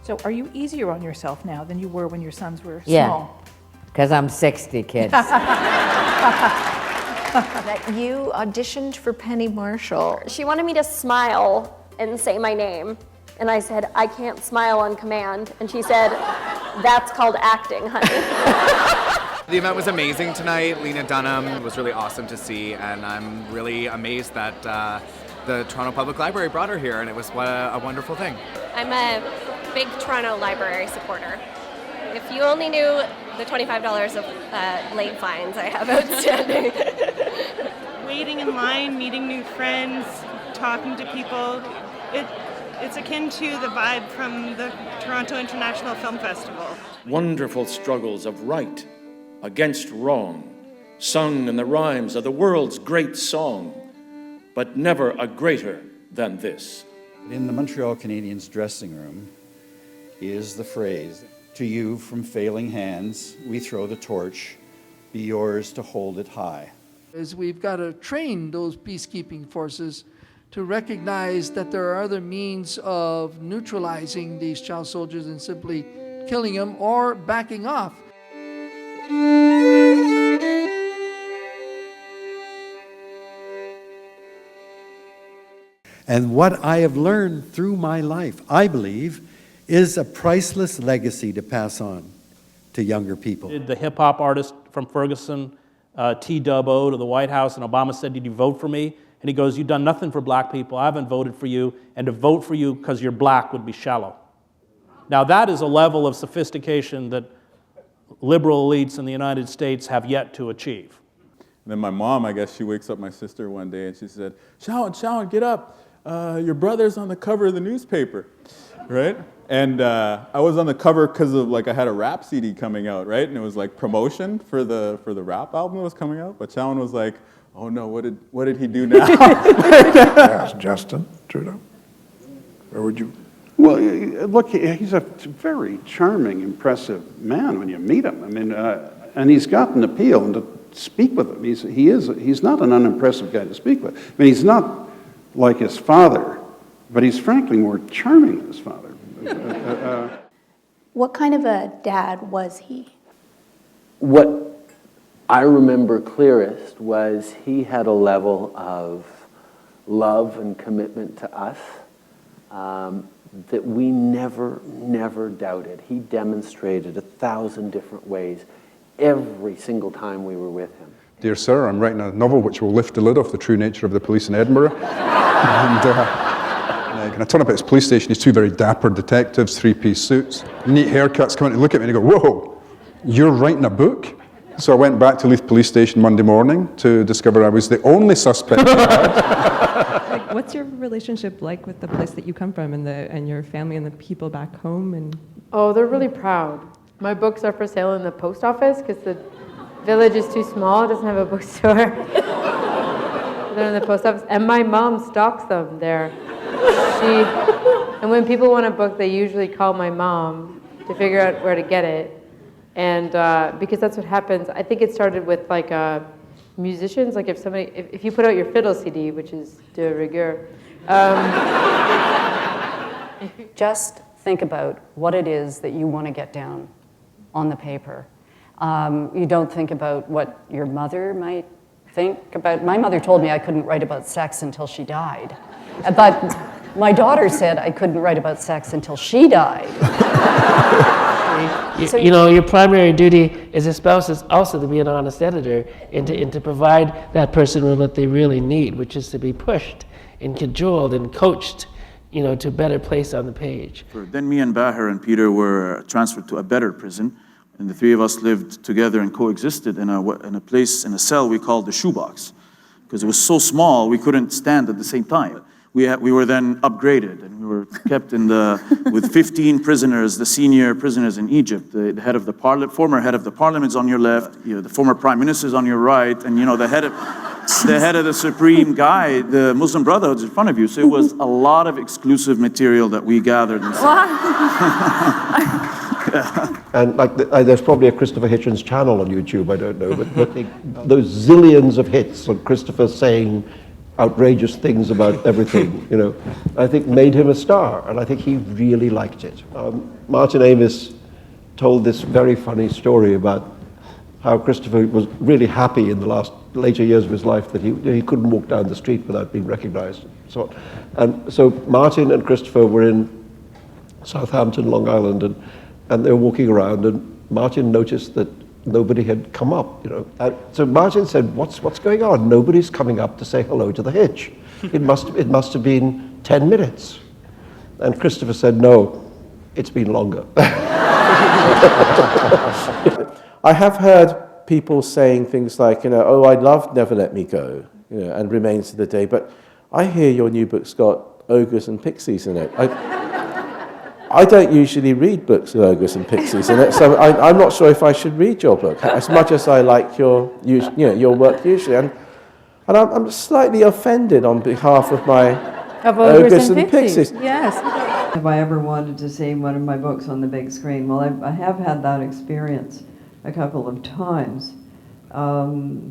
So are you easier on yourself now than you were when your sons were Yeah, small? because I'm 60, kids. That you auditioned for Penny Marshall. She wanted me to smile and say my name. And I said, I can't smile on command. And she said, that's called acting, honey. The event was amazing tonight. Lena Dunham was really awesome to see, and I'm really amazed that the Toronto Public Library brought her here, and it was a wonderful thing. I'm a big Toronto Library supporter. If you only knew the $25 of late fines I have outstanding. Waiting in line, meeting new friends, talking to people. It's akin to the vibe from the Toronto International Film Festival. Wonderful struggles of right against wrong, sung in the rhymes of the world's great song, but never a greater than this. In the Montreal Canadiens dressing room is the phrase, "To you from failing hands, we throw the torch, be yours to hold it high." Is we've got to train those peacekeeping forces to recognize that there are other means of neutralizing these child soldiers than simply killing them or backing off. And what I have learned through my life, I believe, is a priceless legacy to pass on to younger people. The hip-hop artist from Ferguson, T-Dub-O, to the White House, and Obama said, "Did you vote for me?" And he goes, "You've done nothing for black people. I haven't voted for you, and to vote for you because you're black would be shallow." Now that is a level of sophistication that liberal elites in the United States have yet to achieve. And then my mom, I guess she wakes up my sister one day and she said, Shawn, get up. Your brother's on the cover of the newspaper, right? And I was on the cover because of I had a rap CD coming out, right? And it was like promotion for the rap album that was coming out. But Shawn was like, "Oh no, what did he do now?" Ask Justin Trudeau. Or would you? Well, look, he's a very charming, impressive man when you meet him. I mean, and he's got an appeal, and to speak with him, he's not an unimpressive guy to speak with. I mean, he's not like his father, but he's frankly more charming than his father. What kind of a dad was he? What I remember clearest was he had a level of love and commitment to us that we never doubted. He demonstrated 1,000 different ways every single time we were with him. Dear sir, I'm writing a novel which will lift the lid off the true nature of the police in Edinburgh. And can I turn up at his police station? These two very dapper detectives, three-piece suits, neat haircuts, come in to look at me and go, "Whoa, you're writing a book?" So I went back to Leith Police Station Monday morning to discover I was the only suspect. What's your relationship like with the place that you come from and your family and the people back home? And oh, they're really proud. My books are for sale in the post office because the village is too small. It doesn't have a bookstore. They're in the post office, and my mom stocks them there. And when people want a book, they usually call my mom to figure out where to get it. And because that's what happens. I think it started with musicians. Like if you put out your fiddle CD, which is de rigueur. Just think about what it is that you want to get down on the paper. You don't think about what your mother might think about. My mother told me I couldn't write about sex until she died. But my daughter said I couldn't write about sex until she died. So, your primary duty as a spouse is also to be an honest editor and to provide that person with what they really need, which is to be pushed and cajoled and coached, to a better place on the page. Then me and Bahar and Peter were transferred to a better prison, and the three of us lived together and coexisted in a place, in a cell we called the shoebox, because it was so small we couldn't stand at the same time. We were then upgraded, and we were kept with 15 prisoners, the senior prisoners in Egypt. The head of the former head of the parliament is on your left, the former prime minister is on your right, and the head of the supreme guy, the Muslim Brotherhood, is in front of you. So it was a lot of exclusive material that we gathered. And there's probably a Christopher Hitchens channel on YouTube, I don't know, but those zillions of hits on Christopher saying, outrageous things about everything, you know, I think made him a star, and I think he really liked it. Martin Amis told this very funny story about how Christopher was really happy in the later years of his life that he couldn't walk down the street without being recognized. And so Martin and Christopher were in Southampton, Long Island, and they were walking around, and Martin noticed that nobody had come up, you know. And so Martin said, what's going on? Nobody's coming up to say hello to the hitch. It must have been 10 minutes. And Christopher said, no, it's been longer. I have heard people saying things like, you know, oh, I loved Never Let Me Go, you know, and Remains of the Day, but I hear your new book's got ogres and pixies in it. I don't usually read books with ogres and pixies in it, so I'm not sure if I should read your book, as much as I like your work usually. And I'm slightly offended on behalf of my ogres and pixies. Yes. Have I ever wanted to see one of my books on the big screen? Well, I have had that experience a couple of times.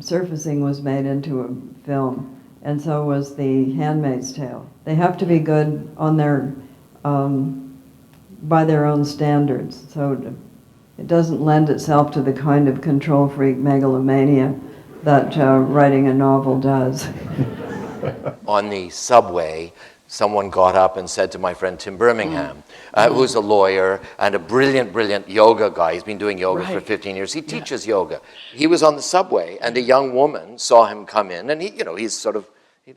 Surfacing was made into a film, and so was The Handmaid's Tale. They have to be good on their by their own standards, so it doesn't lend itself to the kind of control freak megalomania that writing a novel does. On the subway, someone got up and said to my friend Tim Birmingham, who's a lawyer and a brilliant, brilliant yoga guy. He's been doing yoga for 15 years. He teaches yoga. He was on the subway, and a young woman saw him come in, and he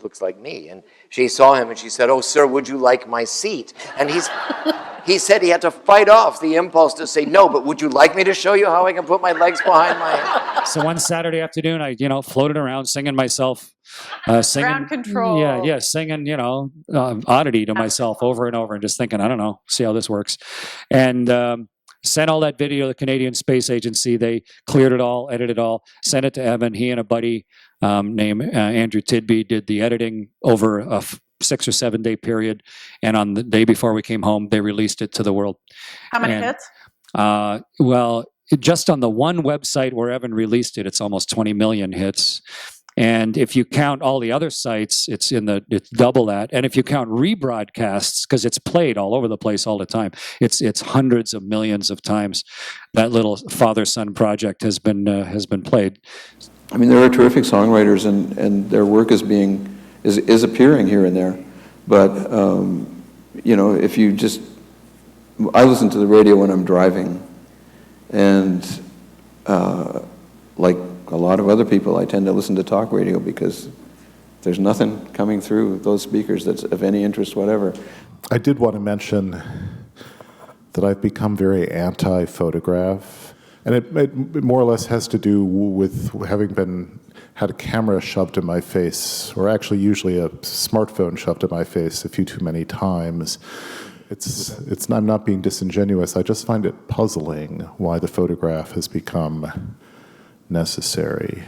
looks like me. And she saw him, and she said, "Oh, sir, would you like my seat?" And he said he had to fight off the impulse to say, "No, but would you like me to show you how I can put my legs behind my head?" So one Saturday afternoon, I, floated around singing myself, singing. Ground control. Yeah, singing, oddity to myself over and over and just thinking, I don't know, see how this works. And sent all that video to the Canadian Space Agency. They cleared it all, edited it all, sent it to Evan. He and a buddy named Andrew Tidby did the editing over a 6 or 7 day period. And on the day before we came home, they released it to the world. How many hits? Well, just on the one website where Evan released it, it's almost 20 million hits. And if you count all the other sites, it's double that. And if you count rebroadcasts, because it's played all over the place all the time, it's hundreds of millions of times. That little father-son project has been played. I mean, there are terrific songwriters, and their work is appearing here and there. But if you just, I listen to the radio when I'm driving, and like a lot of other people, I tend to listen to talk radio because there's nothing coming through those speakers that's of any interest whatever. I did want to mention that I've become very anti-photograph, and it more or less has to do with having had a camera shoved in my face, or actually usually a smartphone shoved in my face a few too many times. I'm not being disingenuous. I just find it puzzling why the photograph has become necessary.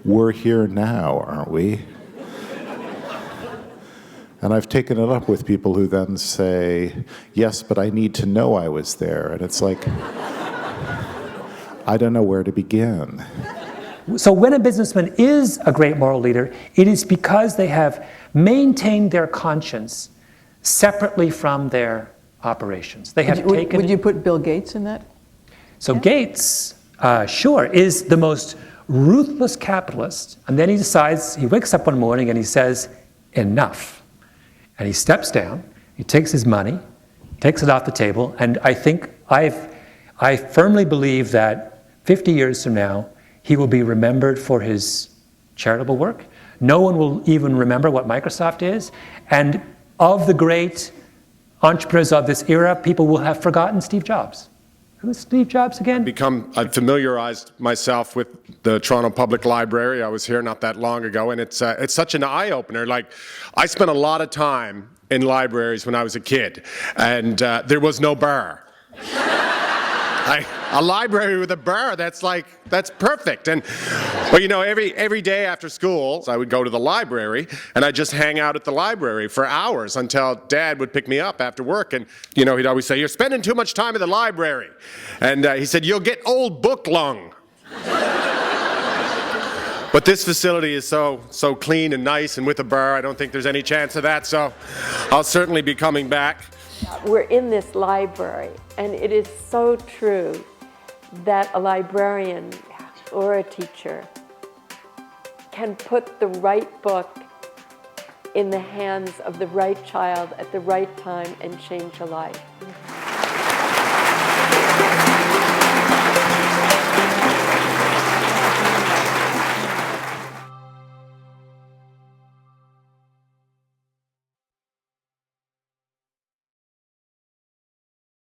We're here now, aren't we? And I've taken it up with people who then say, yes, but I need to know I was there. And it's like, I don't know where to begin. So when a businessman is a great moral leader, it is because they have maintained their conscience separately from their operations. They have taken. Would you put Bill Gates in that? So Gates, sure, is the most ruthless capitalist. And then he wakes up one morning and he says, enough. And he steps down, he takes his money, takes it off the table, and I firmly believe that 50 years from now, he will be remembered for his charitable work. No one will even remember what Microsoft is. And of the great entrepreneurs of this era, people will have forgotten Steve Jobs. Who's Steve Jobs again? I've familiarized myself with the Toronto Public Library. I was here not that long ago, and it's such an eye-opener. Like, I spent a lot of time in libraries when I was a kid, and there was no bar. A library with a bar, that's perfect. But every day after school, I would go to the library and I'd just hang out at the library for hours until Dad would pick me up after work, and he'd always say, "You're spending too much time at the library." And he said, "You'll get old book lung." But this facility is so clean and nice, and with a bar, I don't think there's any chance of that, so I'll certainly be coming back. We're in this library, and it is so true that a librarian or a teacher can put the right book in the hands of the right child at the right time and change a life.